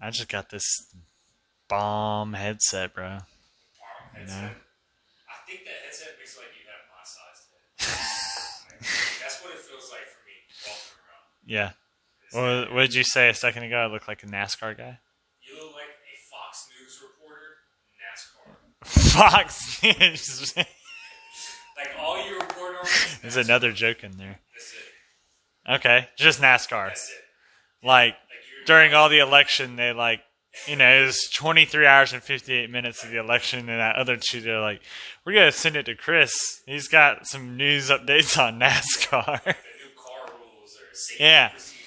I just got this bomb headset, bro. Arm You headset. know? I think that headset makes like you have my size head. That's what it feels like for me walking around. Yeah. Is that What did you say a second ago? I look like a NASCAR guy? you look like a Fox News reporter, NASCAR. Fox News. Like all you report on There's is NASCAR. another joke in there. That's it. Okay. Just NASCAR. That's it. Like, Like you're during all the election, they it was 23 hours and 58 minutes of the election, and that other two, they're like, we're going to send it to Chris. He's got some news updates on NASCAR. the new car rules or safety Yeah. procedures.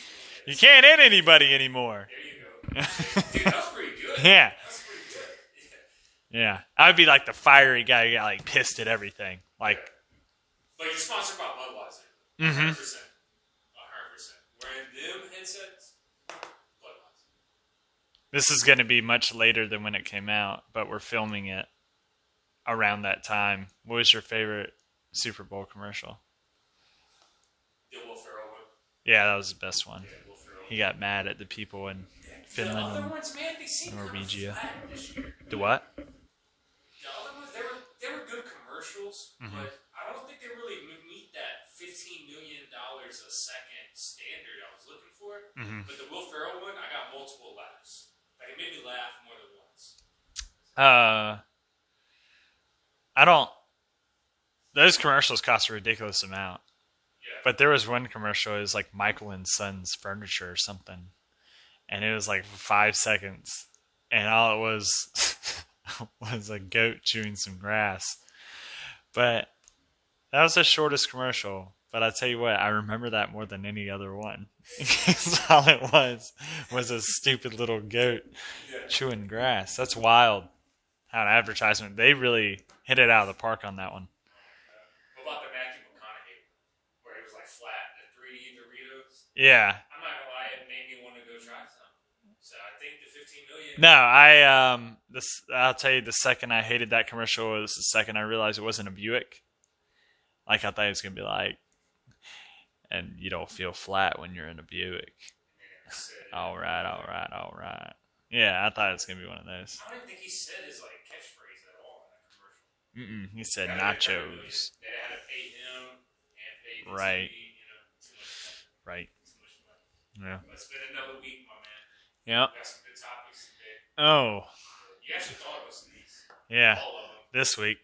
You can't hit anybody anymore. There you go. Dude, that was pretty good. Yeah. That's pretty good. Yeah. I would be like the fiery guy who got like pissed at everything. Like, But you're sponsored by Budweiser. mm-hmm. 100%. 100%. Wearing them headsets, Budweiser. This is going to be much later than when it came out, but we're filming it around that time. What was your favorite Super Bowl commercial? The Will Ferrell one. Yeah, that was the best one. Yeah, Will Ferrell. He got mad at the people in Finland The other and ones, man, they seem Norwegia. kind of flat this year. the what? The other ones, they were good commercials, but I don't think they really meet that $15 million a second standard I was looking for. But the Will Ferrell one, I got multiple laughs. Like it made me laugh more than once. I don't. Those commercials cost a ridiculous amount. Yeah. But there was one commercial. It was like Michael and Sons Furniture or something, and it was like 5 seconds, and all it was was a goat chewing some grass. But that was the shortest commercial. But I tell you what, I remember that more than any other one. Because all it was a stupid little goat chewing grass. That's wild. How an advertisement, they really hit it out of the park on that one. What about the Matthew McConaughey, where he was like flat, the 3D Doritos? Yeah. I'm not gonna lie, it made me want to go try some. So I think the 15 million. No, I'll tell you, the second I hated that commercial was the second I realized it wasn't a Buick. Like I thought it was gonna be like, and you don't feel flat when you're in a Buick. All right. Yeah, I thought it was gonna be one of those. I don't even think he said his like catchphrase at all in that commercial. He said They nachos. had to pay him and pay the Right. TV, too much money. Right. Too much money. Yeah. But it's been another week, my man. Yep. We got some good topics today. Oh, You actually thought of us these. yeah. All of them. This week.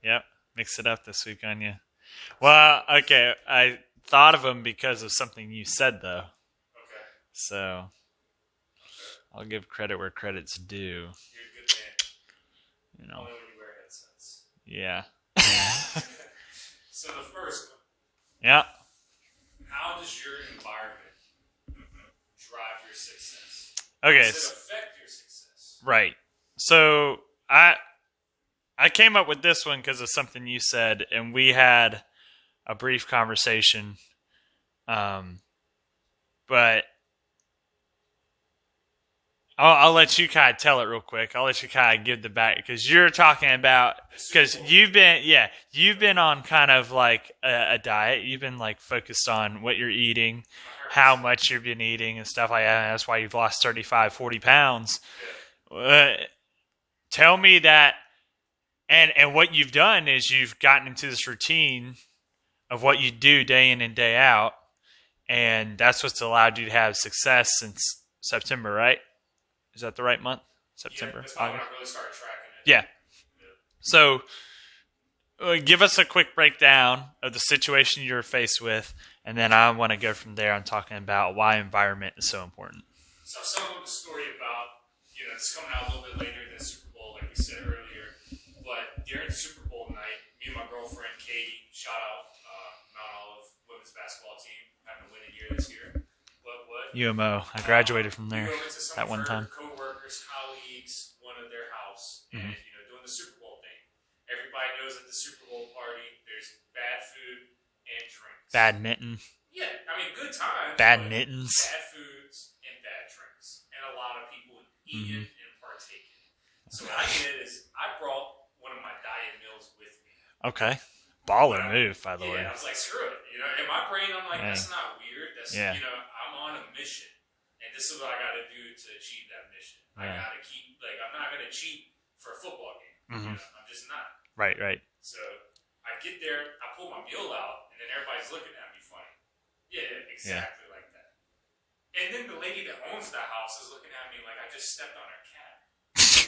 Yeah. Yep. Mix it up this week on you. Well, okay. I thought of them because of something you said, though. Okay. So I'll give credit where credit's due. You're a good man. You know. Only when you wear headsets. Yeah. So the first one. Yeah. How does your environment drive your success? Okay. Does it affect your success? Right. So I came up with this one because of something you said, and we had a brief conversation. But I'll let you kind of tell it real quick. I'll let you kind of give the back because you're talking about because you've been on kind of like a diet. You've been like focused on what you're eating, how much you've been eating and stuff like that. That's why you've lost 35, 40 pounds. Tell me that, and what you've done is you've gotten into this routine of what you do day in and day out, and that's what's allowed you to have success since September, right? Is that the right month? September, Yeah, that's probably when August? I really started tracking it. Yeah. So, give us a quick breakdown of the situation you're faced with, and then I want to go from there on talking about why environment is so important. So some of the story about, it's coming out a little bit later than Super Bowl, like we said earlier. But during Super Bowl night, me and my girlfriend Katie, shout out Mount Olive women's basketball team, having a winning year this year. What? UMO. I graduated from there We go into some that of one her time. co-workers, colleagues, one of their house, and doing the Super Bowl thing. Everybody knows at the Super Bowl party, there's bad food and drinks. Badminton. Yeah, I mean, good times. Bad but mittens. Bad foods and bad drinks. And a lot of people eating and partaking. So what I did is I brought one of my diet meals with me. Okay. Baller move, by the way. I was like, screw it. In my brain, I'm like, Dang. that's not weird. That's, Yeah. I'm on a mission. And this is what I got to do to achieve that mission. I got to keep, like, I'm not going to cheat for a football game. You know, I'm just not. Right. So I get there, I pull my meal out, and then everybody's looking at me funny. Yeah, exactly like that. And then the lady that owns the house is looking at me like I just stepped on her cat.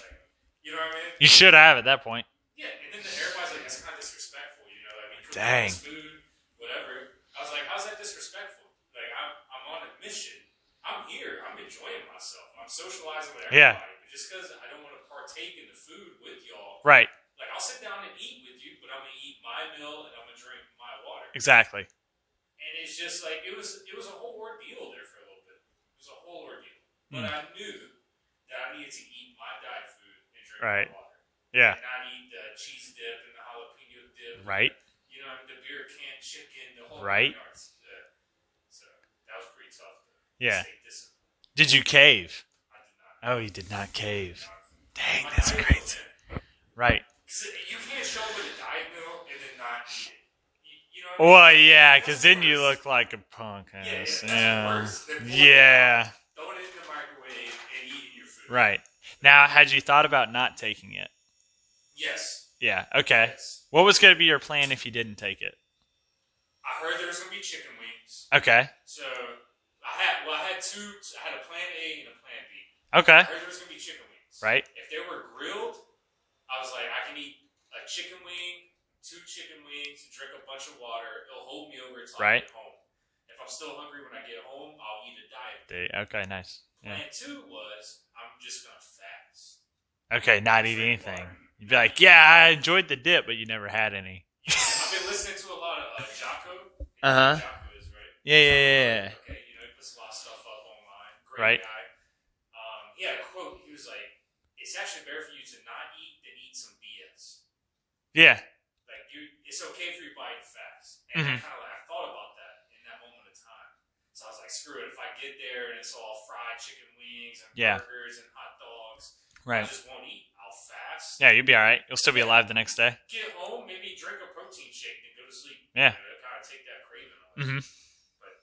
Like, you know what I mean? You should have at that point. Yeah, and then everybody's like, that's kind of disrespectful, you know? Like, we cook Dang. all this food, whatever. I was like, how's that disrespectful? Like, I'm on a mission. I'm here. I'm enjoying myself. I'm socializing with everybody. But just because I don't want to partake in the food with y'all. Right. Like, I'll sit down and eat with you, but I'm going to eat my meal and I'm going to drink my water. Exactly. And it's just like, it was a whole ordeal there for a little bit. It was a whole ordeal. But I knew that I needed to eat my diet food and drink my water. Yeah. And not eat the cheese dip and the jalapeno dip. Right. You know, the beer can chicken, the whole yards. So that was pretty tough. Stay disciplined. Did you cave? I did not. Oh, you did not cave. Dang, that's crazy. Right. You can't show up with a diet meal and then not eat it. You know what Well, I mean? yeah, because then you look like a punk ass. Yeah. Throwing it in the microwave and eating your food. Right. Now, had you thought about not taking it? Yes. Yeah, okay. Yes. What was going to be your plan if you didn't take it? I heard there was going to be chicken wings. Okay. So I had two. I had a plan A and a plan B. Okay. I heard there was going to be chicken wings. Right. If they were grilled, I was like, I can eat a chicken wing, 2 chicken wings, drink a bunch of water. It'll hold me over until I get home. If I'm still hungry when I get home, I'll eat a diet. Okay, nice. Plan 2 was I'm just going to fast. Okay, not eat anything. You'd be like, yeah, I enjoyed the dip, but you never had any. I've been listening to a lot of Jocko. Jocko is, right? Yeah. Okay, you know, he puts a lot of stuff up online. Great guy. He had a quote. He was like, it's actually better for you to not eat than eat some BS. Yeah. Like, it's okay for your body to fast. And I thought about that in that moment of time. So I was like, screw it. If I get there and it's all fried chicken wings and burgers and hot dogs, I just won't eat. I'll fast. Yeah, you'll be all right. You'll still be alive the next day. Get home, maybe drink a protein shake and go to sleep. Yeah. You know, kind of take that craving off. But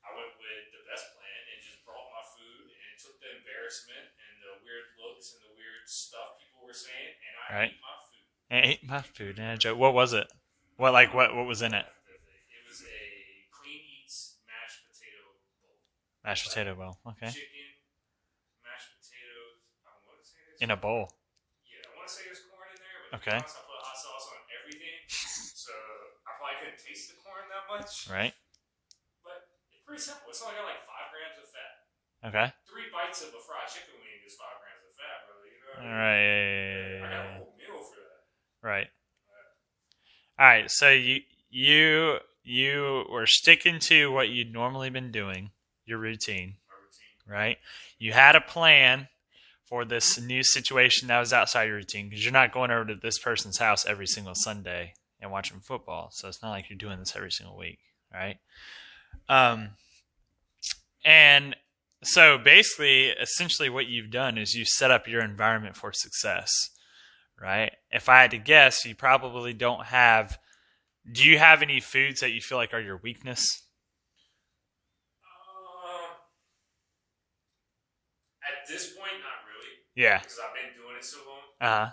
I went with the best plan and just brought my food and took the embarrassment and the weird looks and the weird stuff people were saying, and I ate my food. I ate my food. What was it? What was in it? It was a Clean Eats mashed potato bowl. Mashed potato bowl. Okay. Chicken, mashed potatoes. I want to say this. In a bowl. Yeah, I want to say there's corn in there, but okay. I put hot sauce on everything, so I probably couldn't taste the corn that much. Right. But it's pretty simple. It's only got like 5 grams of fat. Okay. 3 bites of a fried chicken wing is 5 grams of fat, brother. You know what I mean? All right. I got a whole meal for that. Right. All right. So you were sticking to what you'd normally been doing, your routine. My routine. Right. You had a plan for this new situation that was outside your routine because you're not going over to this person's house every single Sunday and watching football. So it's not like you're doing this every single week. Right. And so basically, essentially what you've done is you set up your environment for success, right? If I had to guess, you probably don't have, do you have any foods that you feel like are your weakness? At this point, not really. Yeah. Because I've been doing it so long. Uh-huh.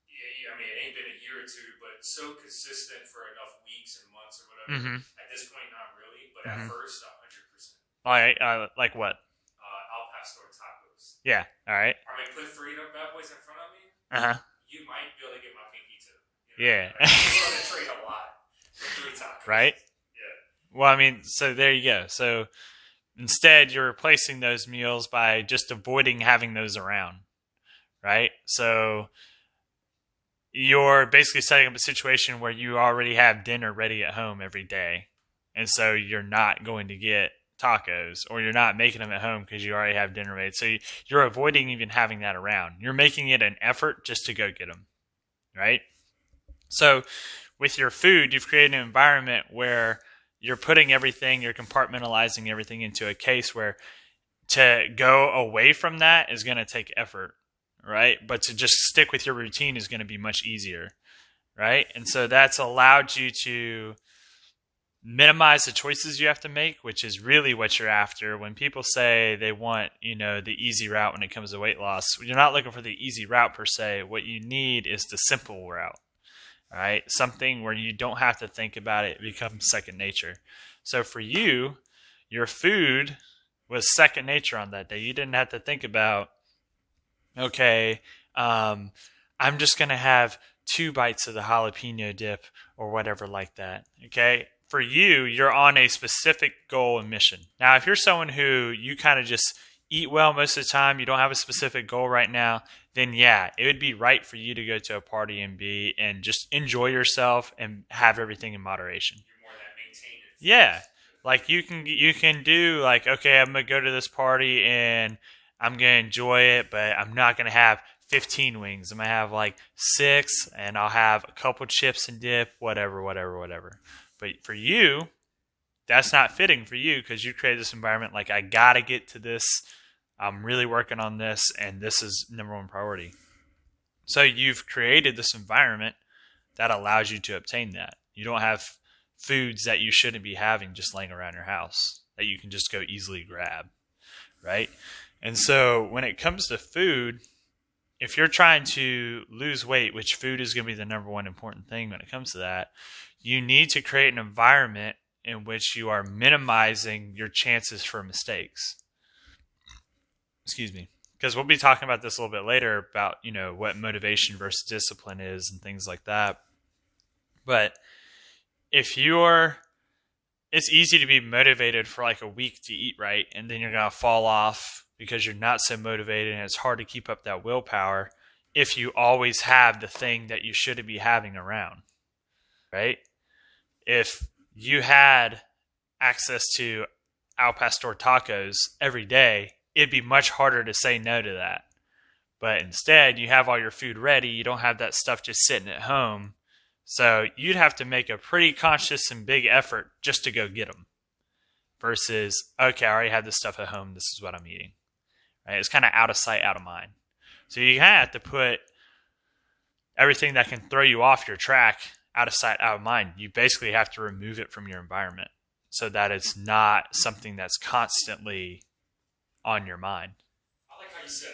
Yeah, I mean, it ain't been a year or two, but so consistent for enough weeks and months or whatever. At this point, not really. But at first, 100%. All right. Like what? Al pastor tacos. Yeah. All right. I mean, put 3 of them bad boys in front of me. Uh-huh. You might be able to get my pinky too. Yeah. I'm going to trade a lot for 3 tacos. Right? Yeah. Well, I mean, so there you go. So instead, you're replacing those meals by just avoiding having those around, right? So you're basically setting up a situation where you already have dinner ready at home every day. And so you're not going to get tacos, or you're not making them at home because you already have dinner made. So you're avoiding even having that around. You're making it an effort just to go get them, right? So with your food, you've created an environment where you're putting everything, you're compartmentalizing everything into a case where to go away from that is going to take effort, right? But to just stick with your routine is going to be much easier, right? And so that's allowed you to minimize the choices you have to make, which is really what you're after. When people say they want, the easy route when it comes to weight loss, you're not looking for the easy route per se. What you need is the simple route, all right? Something where you don't have to think about it. It becomes second nature. So for you, your food was second nature on that day. You didn't have to think about, okay, I'm just going to have 2 bites of the jalapeno dip or whatever like that. Okay. For you, you're on a specific goal and mission. Now, if you're someone who you kind of just eat well most of the time, you don't have a specific goal right now, then yeah, it would be right for you to go to a party and just enjoy yourself and have everything in moderation. You're more that maintenance. Yeah. Like you can do like, okay, I'm going to go to this party and I'm going to enjoy it, but I'm not going to have 15 wings. I'm going to have like 6 and I'll have a couple chips and dip, whatever. But for you, that's not fitting for you because you created this environment like, I got to get to this. I'm really working on this and this is number one priority. So you've created this environment that allows you to obtain that. You don't have foods that you shouldn't be having just laying around your house that you can just go easily grab, right? And so when it comes to food, if you're trying to lose weight, which food is going to be the number one important thing when it comes to that, you need to create an environment in which you are minimizing your chances for mistakes. Excuse me. Because we'll be talking about this a little bit later about, what motivation versus discipline is and things like that. But it's easy to be motivated for like a week to eat right, and then you're going to fall off because you're not so motivated, and it's hard to keep up that willpower if you always have the thing that you shouldn't be having around, right? If you had access to al pastor tacos every day, it'd be much harder to say no to that. But instead, you have all your food ready. You don't have that stuff just sitting at home. So you'd have to make a pretty conscious and big effort just to go get them versus, okay, I already have this stuff at home. This is what I'm eating. Right? It's kind of out of sight, out of mind. So you kind of have to put everything that can throw you off your track out of sight, out of mind. You basically have to remove it from your environment so that it's not something that's constantly on your mind. I like how you said a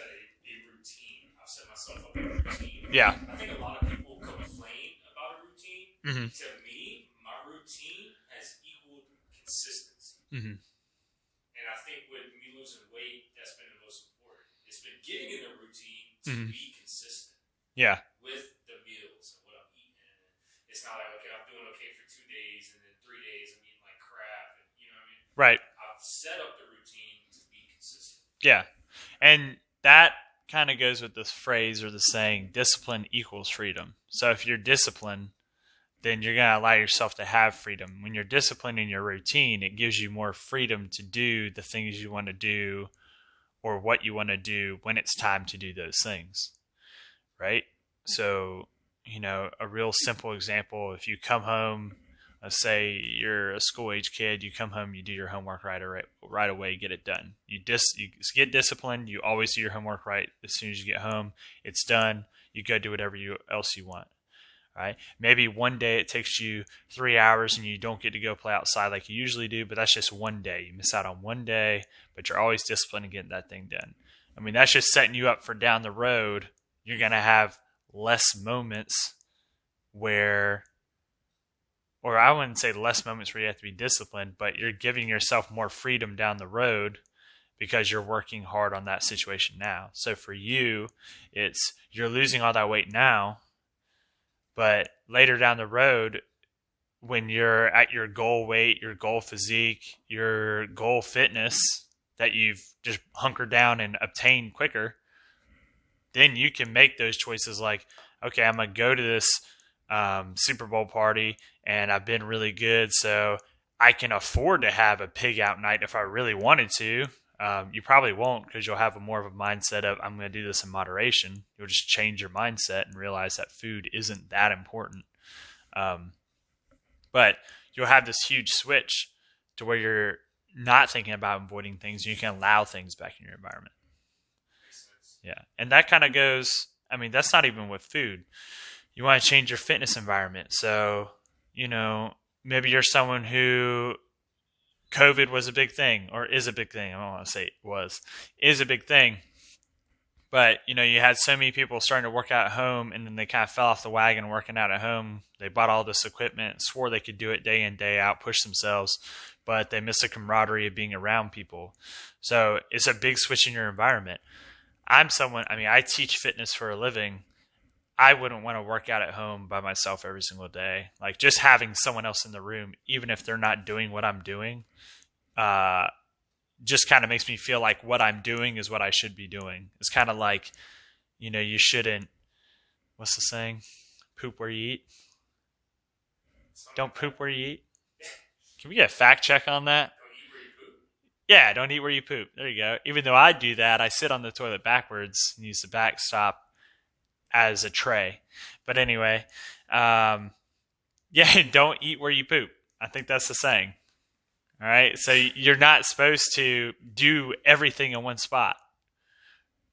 routine. I've set myself up a routine. Yeah. I think a lot of people complain about a routine. Mm-hmm. To me, my routine has equaled consistency. Mm-hmm. And I think with me losing weight, that's been the most important. It's been getting in the routine to be consistent. Yeah. With the meals and what I'm eating. And it's not like, okay, I'm doing okay for 2 days and then 3 days I'm eating like crap. And you know what I mean? Right. I've set up the routine to be consistent. Yeah. And that kind of goes with this phrase or the saying, discipline equals freedom. So if you're disciplined, then you're going to allow yourself to have freedom. When you're disciplined in your routine, it gives you more freedom to do the things you want to do or what you want to do when it's time to do those things, right? So, a real simple example, if you come home, let's say you're a school-age kid, you come home, you do your homework right away, get it done. You get disciplined, you always do your homework right as soon as you get home. It's done. You go do whatever else you want. Right? Maybe one day it takes you 3 hours and you don't get to go play outside like you usually do, but that's just one day. You miss out on one day, but you're always disciplined in getting that thing done. I mean, that's just setting you up for down the road. You're going to have less moments or I wouldn't say less moments where you have to be disciplined, but you're giving yourself more freedom down the road because you're working hard on that situation now. So for you, you're losing all that weight now, but later down the road, when you're at your goal weight, your goal physique, your goal fitness that you've just hunkered down and obtained quicker, then you can make those choices like, okay, I'm going to go to this Super Bowl party and I've been really good, so I can afford to have a pig out night if I really wanted to. You probably won't because you'll have more of a mindset of I'm going to do this in moderation. You'll just change your mindset and realize that food isn't that important. But you'll have this huge switch to where you're not thinking about avoiding things. You can allow things back in your environment. Yeah. And that kind of goes, that's not even with food. You want to change your fitness environment. So, maybe you're someone who COVID was a big thing or is a big thing. I don't want to say it was, is a big thing. But, you had so many people starting to work out at home, and then they kind of fell off the wagon working out at home. They bought all this equipment, swore they could do it day in, day out, push themselves, but they missed the camaraderie of being around people. So it's a big switch in your environment. I teach fitness for a living. I wouldn't want to work out at home by myself every single day. Like, just having someone else in the room, even if they're not doing what I'm doing, just kind of makes me feel like what I'm doing is what I should be doing. It's kind of like, you shouldn't, what's the saying? Poop where you eat. Don't poop where you eat. Can we get a fact check on that? Yeah, don't eat where you poop. There you go. Even though I do that, I sit on the toilet backwards and use the backstop as a tray. But anyway, yeah, don't eat where you poop. I think that's the saying. All right, so you're not supposed to do everything in one spot,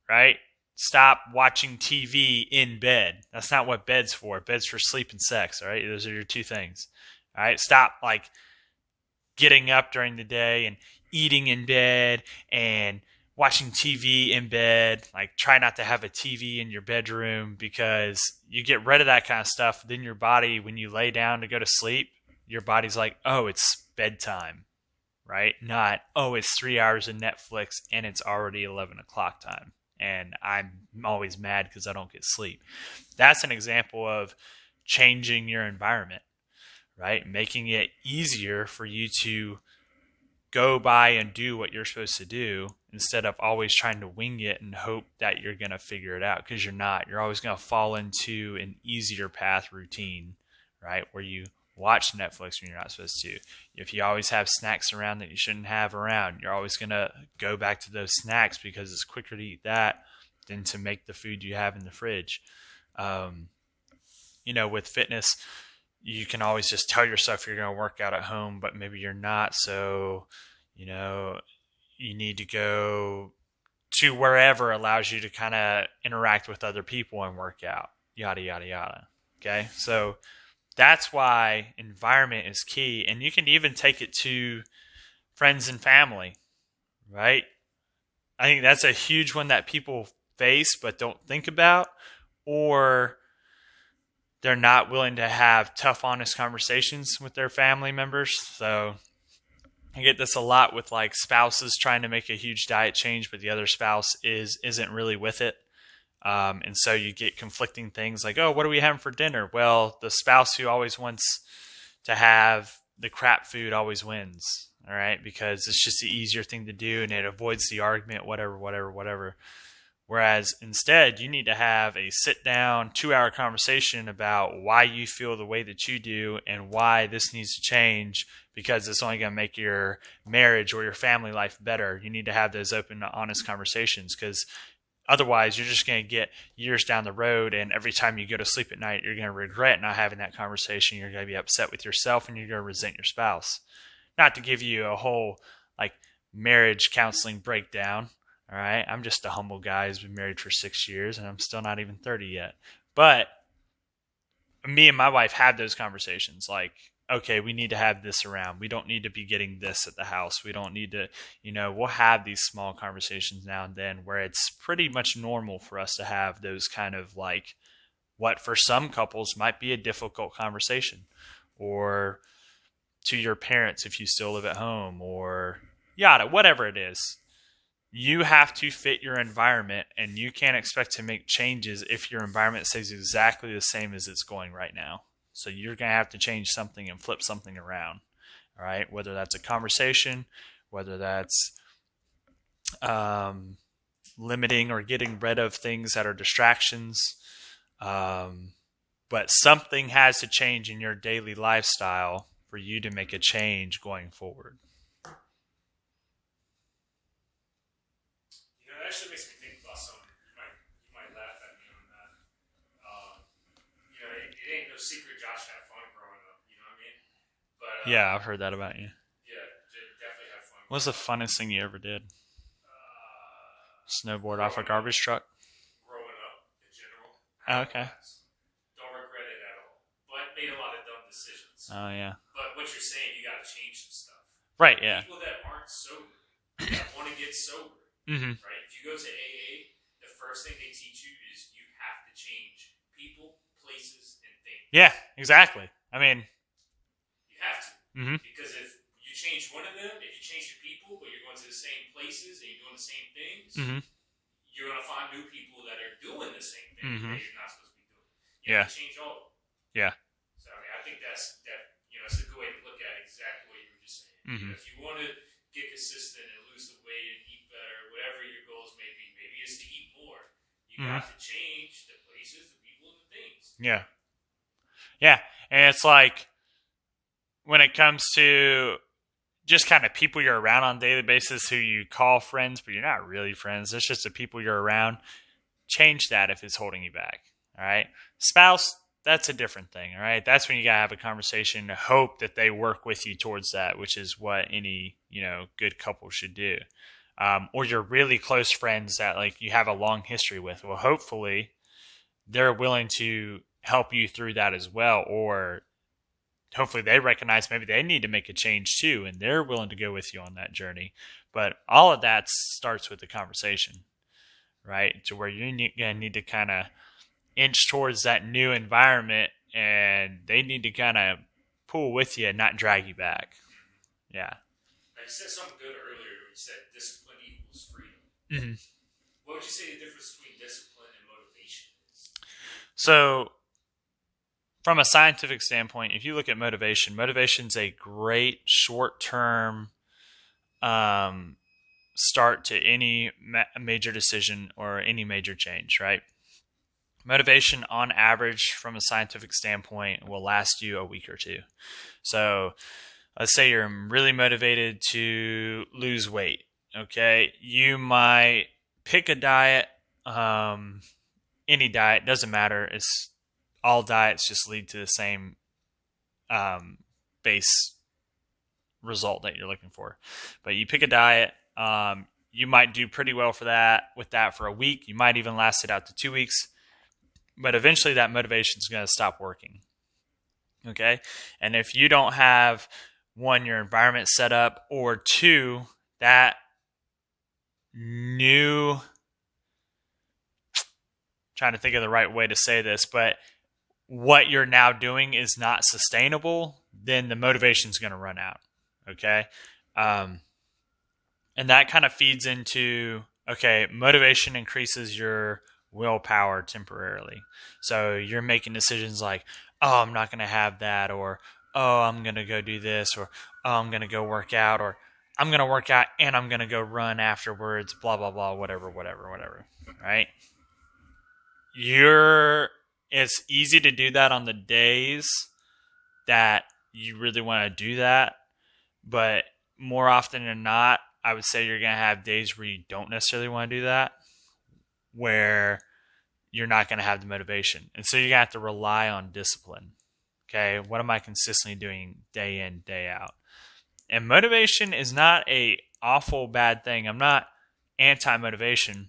right? Stop watching TV in bed. That's not what bed's for. Bed's for sleep and sex, all right? Those are your two things, all right? Stop, getting up during the day and eating in bed and watching TV in bed. Try not to have a TV in your bedroom, because you get rid of that kind of stuff. Then your body, when you lay down to go to sleep, your body's like, oh, it's bedtime. Right? Not, oh, it's 3 hours of Netflix and it's already 11 o'clock time. And I'm always mad because I don't get sleep. That's an example of changing your environment, right? Making it easier for you to go by and do what you're supposed to do, instead of always trying to wing it and hope that you're going to figure it out, because you're not. You're always going to fall into an easier path routine, right? Where you watch Netflix when you're not supposed to. If you always have snacks around that you shouldn't have around, you're always going to go back to those snacks, because it's quicker to eat that than to make the food you have in the fridge. With fitness, you can always just tell yourself you're going to work out at home, but maybe you're not. So, you need to go to wherever allows you to kind of interact with other people and work out, yada, yada, yada. Okay. So that's why environment is key. And you can even take it to friends and family, right? I think that's a huge one that people face but don't think about, or they're not willing to have tough, honest conversations with their family members. So I get this a lot with spouses trying to make a huge diet change, but the other spouse isn't really with it. And so you get conflicting things like, oh, what are we having for dinner? Well, the spouse who always wants to have the crap food always wins, all right? Because it's just the easier thing to do, and it avoids the argument, whatever. Whereas instead, you need to have a sit-down 2-hour conversation about why you feel the way that you do and why this needs to change, because it's only going to make your marriage or your family life better. You need to have those open, honest conversations, because otherwise, you're just going to get years down the road, and every time you go to sleep at night, you're going to regret not having that conversation. You're going to be upset with yourself, and you're going to resent your spouse. Not to give you a whole marriage counseling breakdown, all right? I'm just a humble guy who's been married for 6 years, and I'm still not even 30 yet. But me and my wife had those conversations, okay, we need to have this around. We don't need to be getting this at the house. We don't need to, we'll have these small conversations now and then where it's pretty much normal for us to have those kind of what for some couples might be a difficult conversation, or to your parents if you still live at home, or yada, whatever it is. You have to fit your environment, and you can't expect to make changes if your environment stays exactly the same as it's going right now. So you're going to have to change something and flip something around, all right? Whether that's a conversation, whether that's limiting or getting rid of things that are distractions. But something has to change in your daily lifestyle for you to make a change going forward. That actually makes me think about something. You might laugh at me on that. It ain't no secret Josh had fun growing up. You know what I mean? But yeah, I've heard that about you. Yeah, definitely had fun. What's the funnest thing you ever did? Snowboard off a garbage truck? Growing up, in general. Oh, okay. Don't regret it at all. But made a lot of dumb decisions. Oh, yeah. But what you're saying, you got to change some stuff. Right, yeah. People that aren't sober, that want to get sober, right? If you go to AA, the first thing they teach you is you have to change people, places, and things. Yeah, exactly. I mean, you have to. Because if you change one of them, if you change the people, but you're going to the same places and you're doing the same things, you're going to find new people that are doing the same thing that you're not supposed to be doing. You have to change all of them. Yeah. So, I mean, I think that's a good way to look at exactly what you were just saying. You know, if you want to get consistent and lose the weight and eat better, whatever your goals may be, maybe it's to eat more. You got to change the places, the people, and the things. Yeah. Yeah. And it's like when it comes to just kind of people you're around on a daily basis who you call friends, but you're not really friends. It's just the people you're around. Change that if it's holding you back. All right. Spouse, that's a different thing. All right. That's when you got to have a conversation to hope that they work with you towards that, which is what any, good couple should do. Or you're really close friends that like you have a long history with. Well, hopefully they're willing to help you through that as well. Or hopefully they recognize maybe they need to make a change too, and they're willing to go with you on that journey. But all of that starts with the conversation, right? To where you're going to need to kind of inch towards that new environment, and they need to kind of pull with you and not drag you back. Yeah. Now, you said something good earlier. You said discipline equals freedom. What would you say the difference between discipline and motivation is? So, from a scientific standpoint, if you look at motivation's a great short-term start to any major decision or any major change, right? Motivation, on average, from a scientific standpoint, will last you a week or two. So, let's say you're really motivated to lose weight, okay? You might pick a diet, any diet, doesn't matter. It's all diets just lead to the same base result that you're looking for. But you pick a diet, you might do pretty well with that for a week. You might even last it out to 2 weeks. But eventually that motivation is going to stop working. Okay? And if you don't have, one, your environment set up, or two, that new, trying to think of the right way to say this, but what you're now doing is not sustainable, then the motivation is going to run out. Okay. And that kind of feeds into, okay, motivation increases your willpower temporarily. So you're making decisions like, oh, I'm not going to have that, or, oh, I'm going to go do this, or, oh, I'm going to go work out, or I'm going to work out and I'm going to go run afterwards, blah, blah, blah, whatever. Right. It's easy to do that on the days that you really want to do that. But more often than not, I would say you're going to have days where you don't necessarily want to do that, where you're not going to have the motivation. And so you're going to have to rely on discipline. Okay, what am I consistently doing day in, day out? And motivation is not a awful bad thing. I'm not anti-motivation.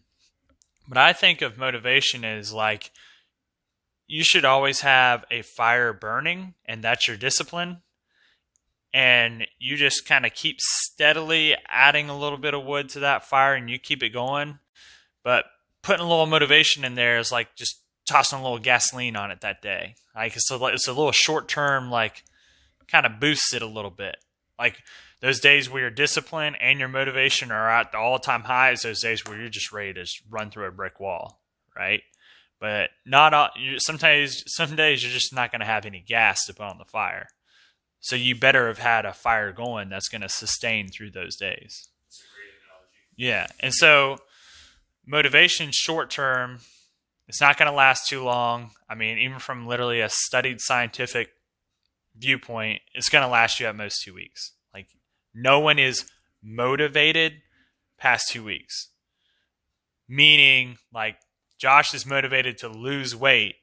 But I think of motivation as like, you should always have a fire burning, and that's your discipline. And you just kind of keep steadily adding a little bit of wood to that fire, and you keep it going. But putting a little motivation in there is like just tossing a little gasoline on it that day. Like it's a little short term, like kind of boosts it a little bit. Like those days where your discipline and your motivation are at the all time highs, those days where you're just ready to run through a brick wall, right? But not all. Some days you're just not going to have any gas to put on the fire. So you better have had a fire going that's going to sustain through those days. That's a great analogy. Yeah, and so motivation short term, it's not going to last too long. I mean, even from literally a studied scientific viewpoint, it's going to last you at most 2 weeks. Like no one is motivated past 2 weeks. Meaning like Josh is motivated to lose weight,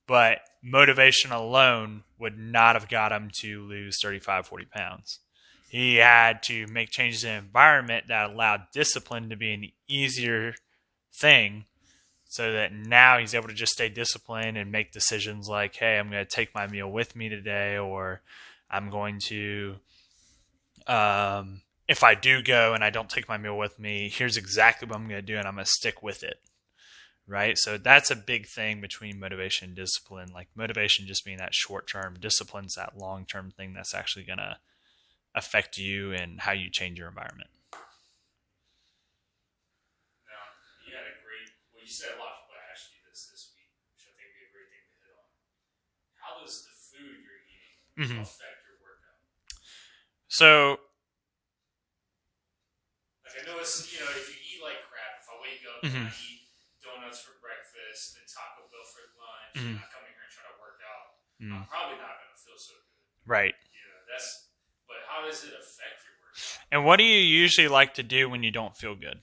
but motivation alone would not have got him to lose 35, 40 pounds. He had to make changes in the environment that allowed discipline to be an easier thing, so that now he's able to just stay disciplined and make decisions like, hey, I'm going to take my meal with me today, or I'm going to, if I do go and I don't take my meal with me, here's exactly what I'm going to do, and I'm going to stick with it. Right? So that's a big thing between motivation and discipline. Like motivation just being that short term, discipline's that long term thing that's actually going to affect you and how you change your environment. Now, you had a great, well, you said a lot of people asked you this week, which I think would be a great thing to hit on. How does the food you're eating affect your workout? So, like I know it's, if you eat like crap, if I wake up and I eat donuts for breakfast and Taco Bell for lunch, and I come in here and try to work out, I'm probably not going to feel so good. Right. But how does it affect your workout? And what do you usually like to do when you don't feel good?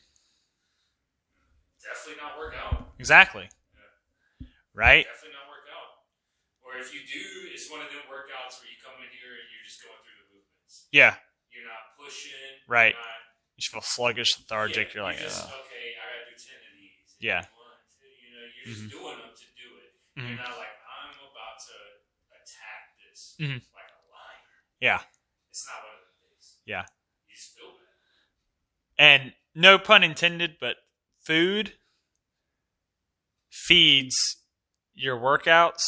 Definitely not work out. Exactly. Yeah. Right? Definitely not work out. Or if you do, it's one of them workouts where you come in here and you're just going through the movements. Yeah. You're not pushing. Right. You just feel sluggish, lethargic. Yeah, you're like, okay, I gotta do 10 of these. Yeah. You're just doing them to do it. You're not like, I'm about to attack this like a lion. Yeah. It's not one of them days. Yeah. You just feel bad. And no pun intended, but food feeds your workouts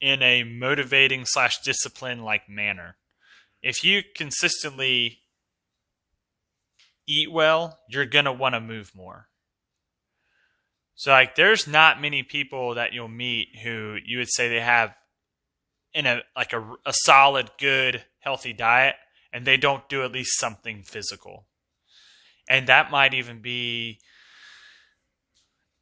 in a motivating / discipline like manner. If you consistently eat well, you're going to want to move more. So like there's not many people that you'll meet who you would say they have in a solid, good, healthy diet and they don't do at least something physical. And that might even be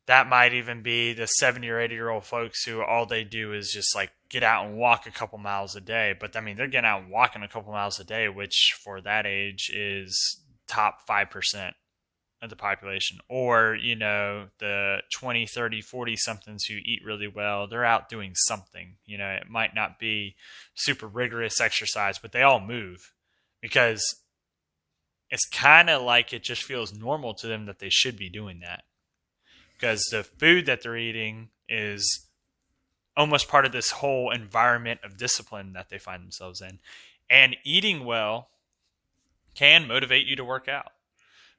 the 70 or 80-year-old folks who all they do is just like get out and walk a couple miles a day. But I mean, they're getting out and walking a couple miles a day, which for that age is top 5% of the population. Or, the 20, 30, 40 somethings who eat really well, they're out doing something. It might not be super rigorous exercise, but they all move because it's kind of like it just feels normal to them that they should be doing that. Because the food that they're eating is almost part of this whole environment of discipline that they find themselves in. And eating well can motivate you to work out.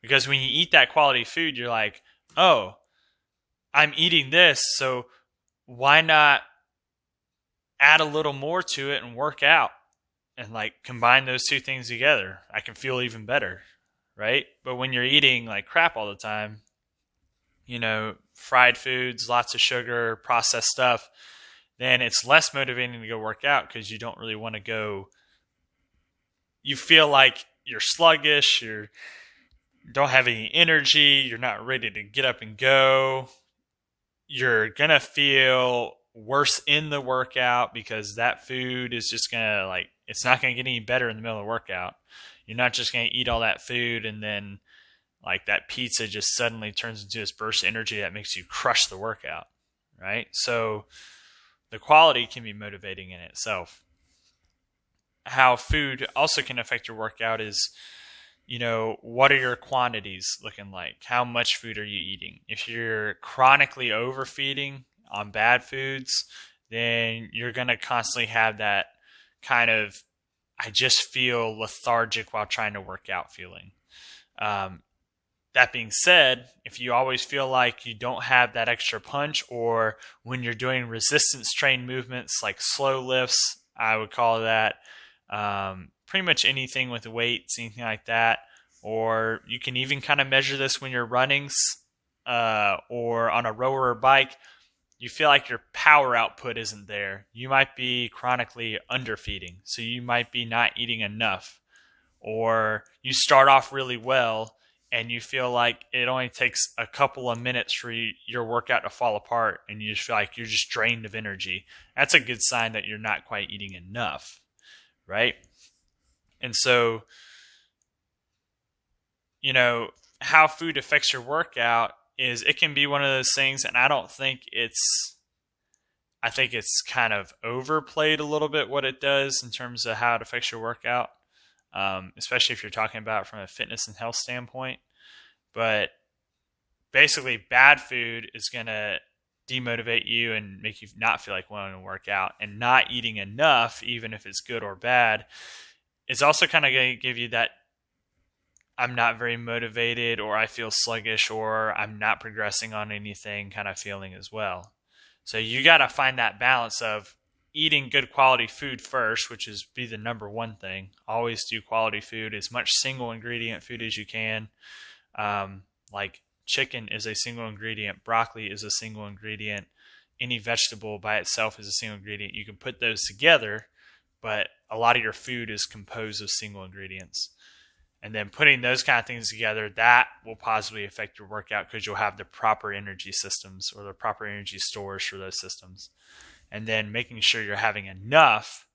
Because when you eat that quality food, you're like, oh, I'm eating this, so why not add a little more to it and work out? And like combine those two things together. I can feel even better, right? But when you're eating like crap all the time, fried foods, lots of sugar, processed stuff, then it's less motivating to go work out because you don't really want to go. You feel like you're sluggish, you don't have any energy, you're not ready to get up and go. You're going to feel worse in the workout because that food is just going to it's not going to get any better in the middle of the workout. You're not just going to eat all that food and then that pizza just suddenly turns into this burst of energy that makes you crush the workout, right? So the quality can be motivating in itself. How food also can affect your workout is, what are your quantities looking like? How much food are you eating? If you're chronically overfeeding on bad foods, then you're going to constantly have that kind of, I just feel lethargic while trying to work out feeling. That being said, if you always feel like you don't have that extra punch, or when you're doing resistance train movements like slow lifts, I would call that pretty much anything with weights, anything like that. Or you can even kind of measure this when you're running or on a rower or bike. You feel like your power output isn't there. You might be chronically underfeeding, so you might be not eating enough. Or you start off really well and you feel like it only takes a couple of minutes for your workout to fall apart and you just feel like you're just drained of energy. That's a good sign that you're not quite eating enough, right? And so, how food affects your workout is it can be one of those things, and I think it's kind of overplayed a little bit what it does in terms of how it affects your workout. Especially if you're talking about it from a fitness and health standpoint. But basically, bad food is going to demotivate you and make you not feel like wanting to work out. And not eating enough, even if it's good or bad, is also kind of going to give you that I'm not very motivated, or I feel sluggish, or I'm not progressing on anything kind of feeling as well. So you got to find that balance of eating good quality food first, which is be the number one thing. Always do quality food, as much single ingredient food as you can. Like chicken is a single ingredient. Broccoli is a single ingredient. Any vegetable by itself is a single ingredient. You can put those together, but a lot of your food is composed of single ingredients. And then putting those kind of things together, that will positively affect your workout because you'll have the proper energy systems or the proper energy stores for those systems. And then making sure you're having enough,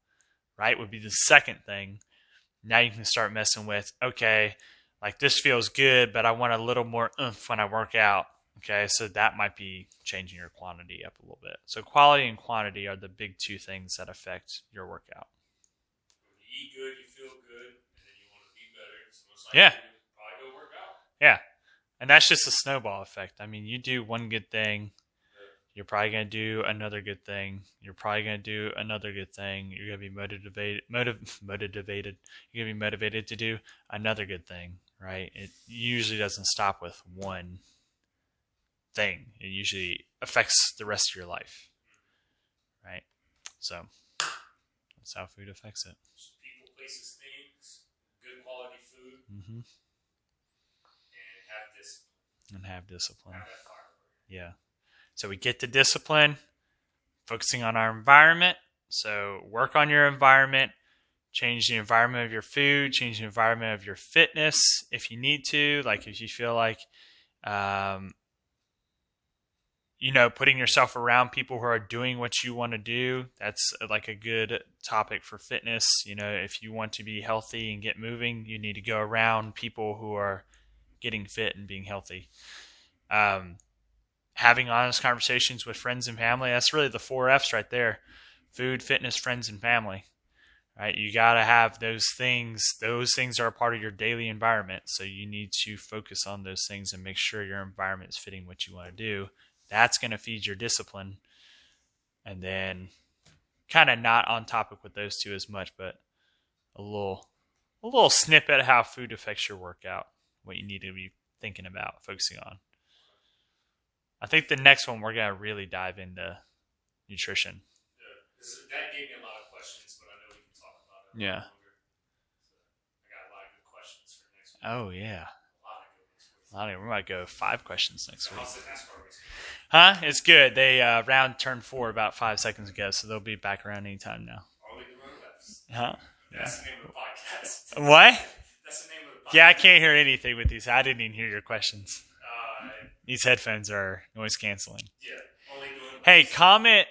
right, would be the second thing. Now you can start messing with, okay, like this feels good, but I want a little more oomph when I work out. Okay, so that might be changing your quantity up a little bit. So quality and quantity are the big two things that affect your workout. When you eat good, you feel good, and then you want to be better. So most likely you probably go work out. Yeah. And that's just a snowball effect. I mean, you do one good thing, you're probably going to do another good thing. You're probably going to do another good thing. You're going to be motivated. You're going to be motivated to do another good thing, right? It usually doesn't stop with one thing. It usually affects the rest of your life, right? So that's how food affects it. People, places, things, good quality food, and have discipline. And have discipline. Have that fire. Yeah. So we get to discipline, focusing on our environment. So work on your environment, change the environment of your food, change the environment of your fitness if you need to. Like if you feel like, putting yourself around people who are doing what you want to do, that's like a good topic for fitness. If you want to be healthy and get moving, you need to go around people who are getting fit and being healthy. Having honest conversations with friends and family, that's really the 4 F's right there. Food, fitness, friends, and family. Right? You got to have those things. Those things are a part of your daily environment. So you need to focus on those things and make sure your environment is fitting what you want to do. That's going to feed your discipline. And then kind of not on topic with those two as much, but a little snippet of how food affects your workout, what you need to be thinking about, focusing on. I think the next one we're going to really dive into nutrition. Yeah, that gave me a lot of questions, but I know we can talk about it. Yeah. I got a lot of good questions for next week. Oh, yeah. A lot of good ones. We might go 5 questions next week. How's the NASCAR race? Huh? It's good. They round turned 4 about 5 seconds ago, so they'll be back around anytime now. Only the road laps. Huh? That's the name of the podcast. What? That's the name of the podcast. Yeah, I can't hear anything with these. I didn't even hear your questions. These headphones are noise canceling. Yeah. Only doing Hey, comment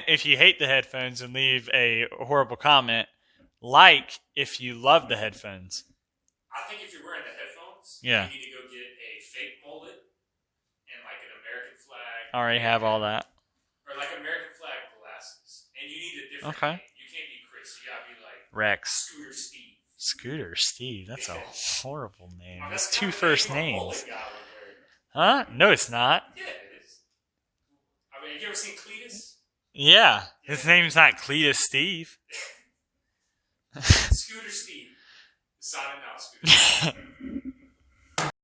if you hate the headphones and leave a horrible comment. Like if you love the headphones. I think if you're wearing the headphones, Yeah. you need to go get a fake mullet and like an American flag. I already have all that. Or like American flag glasses. And you need a different Okay. name. You can't be Chris. You gotta be like Rex. Scooter Steve. Scooter Steve. That's a horrible name. Oh, That's that's 2 kind of first the name of a names. mullet guy would wear. Huh? No, it's not. Yeah, it is. I mean, have you ever seen Cletus? Yeah. His name's not Cletus Steve. Scooter Steve. Signing out, Scooter.